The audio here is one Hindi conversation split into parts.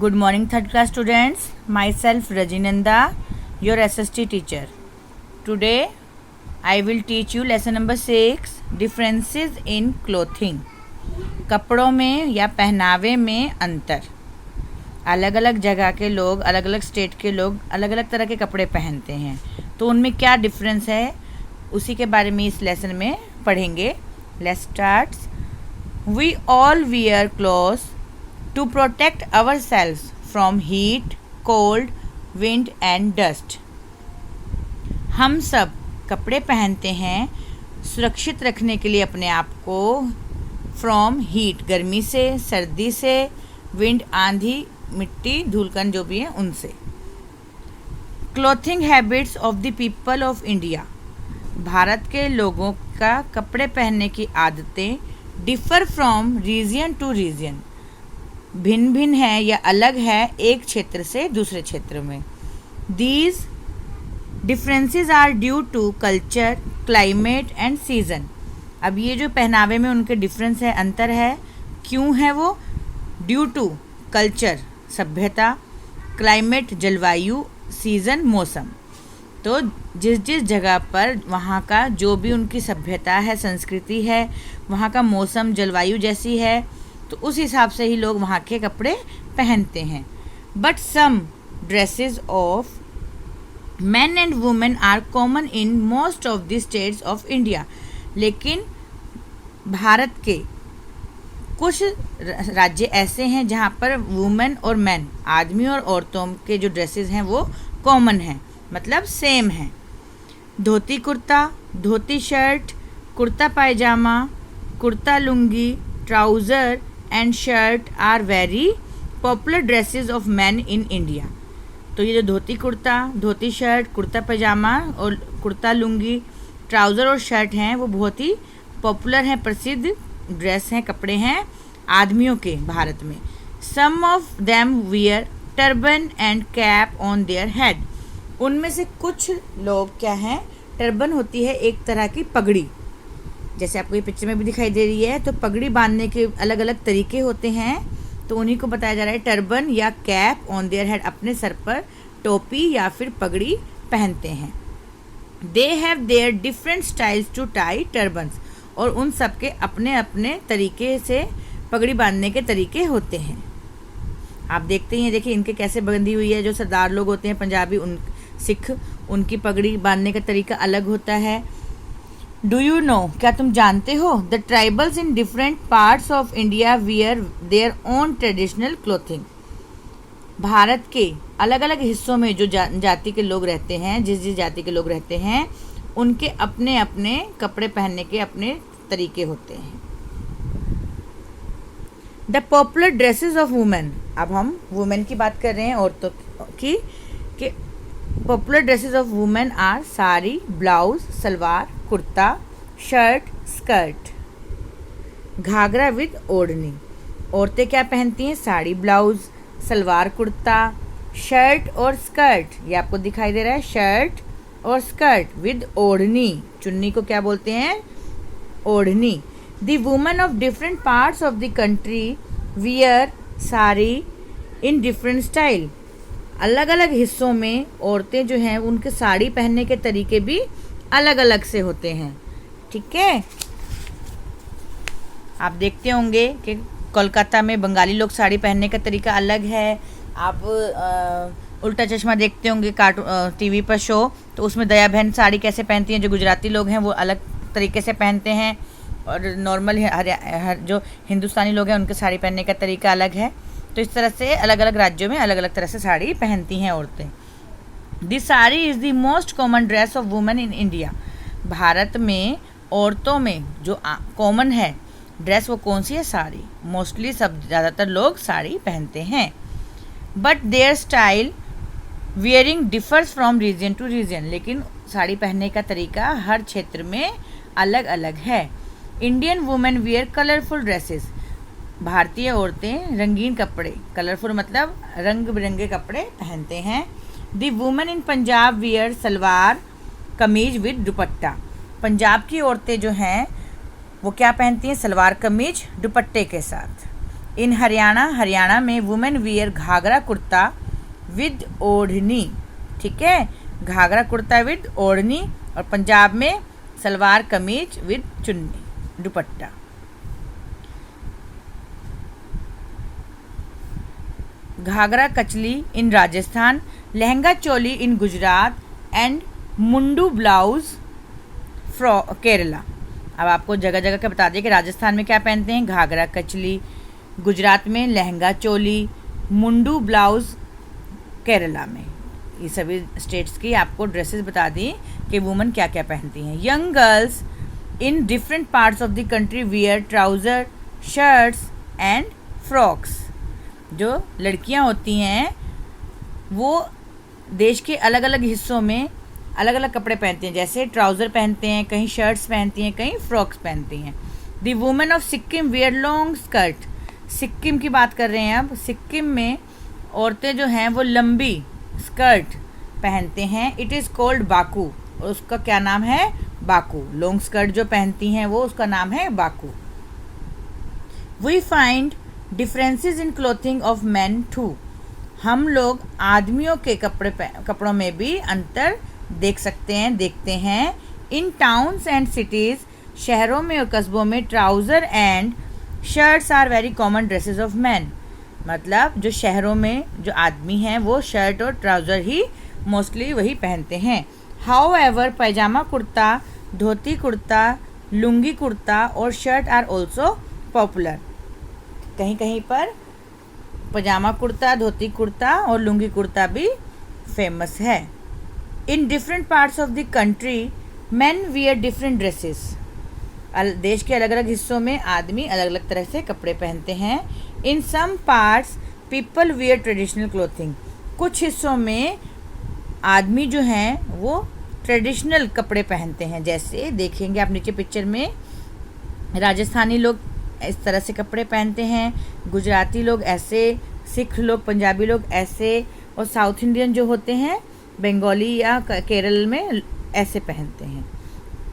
Good morning, third class students. Myself Rajinanda, your SST teacher. Today I will teach you lesson number 6, differences in clothing. कपड़ों में या पहनावे में अंतर. अलग अलग जगह के लोग, अलग अलग स्टेट के लोग अलग अलग तरह के कपड़े पहनते हैं, तो उनमें क्या डिफरेंस है उसी के बारे में इस लेसन में पढ़ेंगे. Let's start. We all wear clothes to protect ourselves from heat, cold, wind and dust. हम सब कपड़े पहनते हैं सुरक्षित रखने के लिए अपने आप को फ्रॉम हीट, गर्मी से, सर्दी से, विंड, आंधी, मिट्टी, धूलकण जो भी है उनसे. Clothing habits of the people of India. Bharat के लोगों का कपड़े पहनने की आदतें differ from region to region, भिन्न भिन्न है या अलग है एक क्षेत्र से दूसरे क्षेत्र में. These differences are due to culture, climate and season. अब ये जो पहनावे में उनके डिफरेंस है, अंतर है, क्यों है वो? ड्यू टू कल्चर, सभ्यता, क्लाइमेट, जलवायु, सीज़न, मौसम. तो जिस जिस जगह पर वहाँ का जो भी उनकी सभ्यता है, संस्कृति है, वहाँ का मौसम, जलवायु जैसी है, तो उस हिसाब से ही लोग वहाँ के कपड़े पहनते हैं. But some dresses of man and women are common in most of the states of India. लेकिन भारत के कुछ राज्य ऐसे हैं जहाँ पर वुमेन और मैन, आदमी और औरतों के जो ड्रेसेस हैं वो कॉमन हैं, मतलब सेम हैं. धोती कुर्ता, धोती shirt, kurta pyjama, kurta lungi, trouser and shirt are very popular dresses of man in India. तो ये जो धोती कुर्ता, धोती शर्ट, कुर्ता पजामा और कुर्ता लुंगी, ट्राउज़र और शर्ट हैं, वो बहुत ही पॉपुलर हैं, प्रसिद्ध ड्रेस हैं, कपड़े हैं आदमियों के भारत में. Some of them wear turban and cap on their head. उनमें से कुछ लोग क्या हैं, टर्बन होती है एक तरह की पगड़ी, जैसे आपको ये पिक्चर में भी दिखाई दे रही है. तो पगड़ी बांधने के अलग अलग तरीके होते हैं, तो उन्हीं को बताया जा रहा है टर्बन या कैप ऑन देयर हेड. अपने सर पर टोपी या फिर पगड़ी पहनते हैं. They have their different styles to tie turbans. और उन सब के अपने अपने तरीके से पगड़ी बांधने के तरीके होते हैं. आप देखते हैं, देखिए इनके कैसे बंधी हुई है. जो सरदार लोग होते हैं पंजाबी, उन सिख, उनकी पगड़ी बांधने का तरीका अलग होता है. डू यू नो, क्या तुम जानते हो, the tribals in different parts of India wear their own traditional clothing. Bharat के अलग अलग हिस्सों में जो जाति के लोग रहते हैं, जिस जिस जाति के लोग रहते हैं, उनके अपने अपने कपड़े पहनने के अपने तरीके होते हैं. The popular dresses of women. अब हम वुमेन की बात कर रहे हैं, औरतों की. कि popular dresses of women are sari, blouse, salwar, kurta, shirt, skirt, ghagra with odhni. औरतें क्या पहनती हैं? साड़ी, ब्लाउज, सलवार, कुर्ता, शर्ट और स्कर्ट. ये आपको दिखाई दे रहा है, शर्ट और स्कर्ट विद ओढ़नी. चुन्नी को क्या बोलते हैं? ओढ़नी. The women of different parts of the country wear sari in different style. अलग अलग हिस्सों में औरतें जो हैं उनके साड़ी पहनने के तरीके भी अलग अलग से होते हैं. ठीक है. आप देखते होंगे कि कोलकाता में बंगाली लोग साड़ी पहनने का तरीका अलग है. आप उल्टा चश्मा देखते होंगे कार्टून टीवी पर शो, तो उसमें दया बहन साड़ी कैसे पहनती हैं. जो गुजराती लोग हैं वो अलग तरीके से पहनते हैं, और नॉर्मल हर जो हिंदुस्तानी लोग हैं उनके साड़ी पहनने का तरीका अलग है. तो इस तरह से अलग अलग राज्यों में अलग अलग तरह से साड़ी पहनती हैं औरतें. This sari is the most common dress of women in India. Bharat में औरतों में जो कॉमन है ड्रेस, वो कौन सी है? साड़ी. मोस्टली सब ज़्यादातर लोग साड़ी पहनते हैं. But their style wearing differs from region to region. लेकिन साड़ी पहनने का तरीका हर क्षेत्र में अलग अलग है. Indian women wear colourful dresses. भारतीय औरतें रंगीन कपड़े, कलरफुल मतलब रंग बिरंगे कपड़े पहनते हैं. The women in Punjab wear salwar kameez with दुपट्टा. पंजाब की औरतें जो हैं वो क्या पहनती हैं? सलवार कमीज दुपट्टे के साथ. इन हरियाणा में women wear ghagra kurta with odhni, ठीक है, घाघरा कुर्ता विद ओढ़नी। और पंजाब में salwar kameez with chunni dupatta. Ghagra kachli in Rajasthan, lehenga choli in Gujarat and mundu blouse Kerala. अब आपको जगह जगह का बता दिया कि राजस्थान में क्या पहनते हैं, घाघरा कचली, गुजरात में लहंगा चोली, मुंडू ब्लाउज केरला में। ये सभी स्टेट्स की आपको ड्रेसेस बता दी कि वुमेन क्या क्या पहनती हैं। Young girls in different parts of the country wear trouser, shirts and frocks. जो लड़कियां होती हैं वो देश के अलग अलग हिस्सों में अलग अलग कपड़े पहनती हैं, जैसे ट्राउज़र पहनते हैं, कहीं शर्ट्स पहनती हैं, कहीं फ्रॉक्स पहनती हैं। The women of Sikkim wear long skirt. Sikkim की बात कर रहे हैं अब। सिक्किम में औरतें जो हैं वो लंबी स्कर्ट पहनते हैं। इट इज़ कॉल्ड बाकू, और उसका क्या नाम है, बाकू। लॉन्ग स्कर्ट जो पहनती हैं वो उसका नाम है bakhu. We find differences in clothing of man too. हम लोग आदमियों के कपड़ों में भी अंतर देख सकते हैं, देखते हैं। इन टाउन्स एंड सिटीज़, शहरों में और कस्बों में trouser and shirts are very common dresses of man. मतलब जो शहरों में जो आदमी हैं वो शर्ट और ट्राउज़र ही मोस्टली वही पहनते हैं। हाउ एवर पैजामा कुर्ता, धोती कुर्ता, लुंगी कुर्ता और शर्ट आर ऑल्सो पॉपुलर। कहीं कहीं पर पजामा कुर्ता, धोती कुर्ता और लुंगी कुर्ता भी फेमस है। इन different parts of the country man wear different dresses. देश के अलग अलग हिस्सों में आदमी अलग अलग तरह से कपड़े पहनते हैं। In some parts people wear traditional clothing. कुछ हिस्सों में आदमी जो हैं वो ट्रेडिशनल कपड़े पहनते हैं, जैसे देखेंगे आप नीचे पिक्चर में, राजस्थानी लोग इस तरह से कपड़े पहनते हैं, गुजराती लोग ऐसे, सिख लोग, पंजाबी लोग ऐसे, और साउथ इंडियन जो होते हैं बंगाली या केरल में ऐसे पहनते हैं।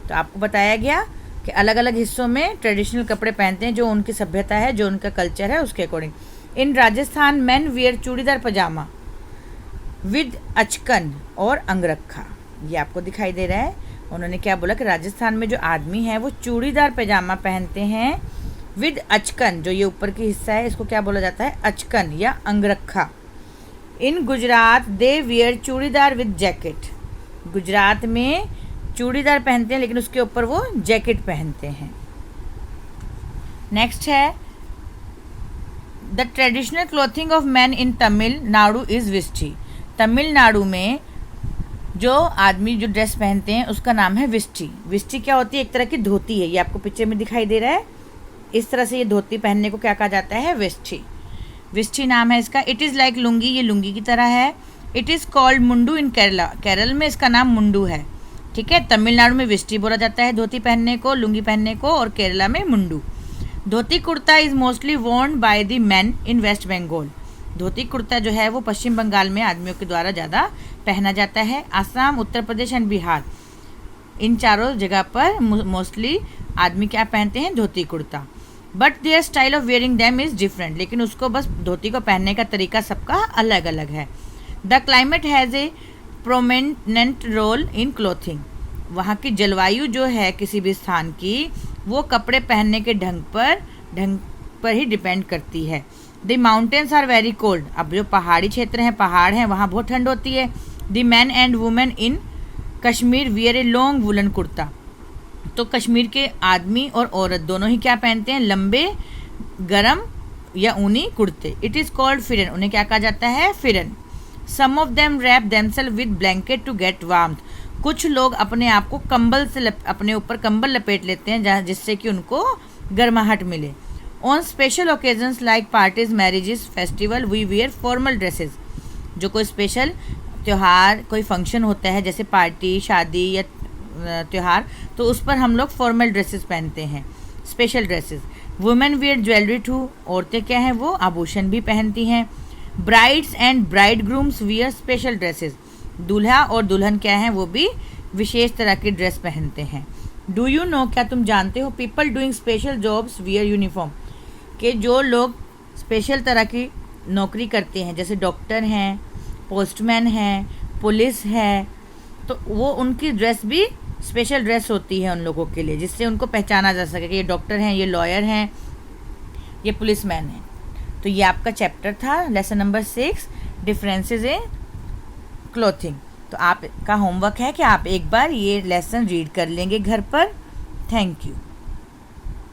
तो आपको बताया गया कि अलग अलग हिस्सों में ट्रेडिशनल कपड़े पहनते हैं, जो उनकी सभ्यता है, जो उनका कल्चर है उसके according. In Rajasthan man wear churidar pajama with achkan और अंगरखा। ये आपको दिखाई दे रहा है। उन्होंने क्या बोला कि राजस्थान में जो आदमी है वो चूड़ीदार पजामा पहनते हैं विद अचकन। जो ये ऊपर की हिस्सा है इसको क्या बोला जाता है, अचकन या अंगरखा। In Gujarat they wear churidar with jacket. Gujarat में चूड़ीदार पहनते हैं लेकिन उसके ऊपर वो जैकेट पहनते हैं। नेक्स्ट है the traditional clothing of man in Tamil Nadu is veshti. Tamil Nadu में जो आदमी जो ड्रेस पहनते हैं उसका नाम है विस्टी। विस्टी क्या होती है, एक तरह की धोती है। ये आपको पिक्चर में दिखाई दे रहा है। इस तरह से ये धोती पहनने को क्या कहा जाता है, विस्टी। विस्टी नाम है इसका। इट इज़ लाइक लुंगी, ये लुंगी की तरह है। इट इज़ कॉल्ड मुंडू इन केरला। केरल में इसका नाम मुंडू है, ठीक है। तमिलनाडु में विस्टी बोला जाता है धोती पहनने को, लुंगी पहनने को, और केरला में मुंडू। Dhoti kurta is mostly worn by the man in West Bengal. धोती कुर्ता जो है वो पश्चिम बंगाल में आदमियों के द्वारा ज़्यादा पहना जाता है। आसाम, उत्तर प्रदेश एंड बिहार, इन चारों जगह पर मोस्टली आदमी क्या पहनते हैं, धोती कुर्ता। But their style of wearing them is different. लेकिन उसको बस धोती को पहनने का तरीका सबका अलग अलग है। The climate has a prominent role in clothing. वहाँ की जलवायु जो है किसी भी स्थान की, वो कपड़े पहनने के ढंग पर ही डिपेंड करती है। The mountains are very cold. अब जो पहाड़ी क्षेत्र हैं, पहाड़ हैं, वहाँ बहुत ठंड होती है। The man and women in Kashmir wear a long woollen kurta. तो कश्मीर के आदमी और औरत दोनों ही क्या पहनते हैं, लंबे गरम या ऊनी कुर्ते। इट इज़ कॉल्ड फिरन। उन्हें क्या कहा जाता है, फिरन। Some of them wrap themselves with blanket to get warmth. कुछ लोग अपने आप को कंबल से अपने ऊपर कंबल लपेट लेते हैं जिससे कि उनको गर्माहट मिले। On special occasions like parties, marriages, festival we wear formal dresses. जो कोई स्पेशल त्यौहार, कोई फंक्शन होता है जैसे पार्टी, शादी या त्यौहार, तो उस पर हम लोग फॉर्मल ड्रेसेस पहनते हैं, special dresses. Women wear jewellery too. औरतें क्या हैं, वो आभूषण भी पहनती हैं। Brides and bridegrooms wear special dresses. दूल्हा और दुल्हन क्या हैं, वो भी विशेष तरह की ड्रेस पहनते हैं। डू यू नो, क्या तुम जानते हो, people doing special jobs wear uniform. कि जो लोग स्पेशल तरह की नौकरी करते हैं, जैसे डॉक्टर हैं, पोस्टमैन हैं, पुलिस है, तो वो उनकी ड्रेस भी स्पेशल ड्रेस होती है उन लोगों के लिए, जिससे उनको पहचाना जा सके कि ये डॉक्टर हैं, ये लॉयर हैं, ये पुलिसमैन हैं। तो ये आपका चैप्टर था, lesson number 6, differences in clothing. तो आपका होमवर्क है कि आप एक बार ये लेसन रीड कर लेंगे घर पर। Thank you.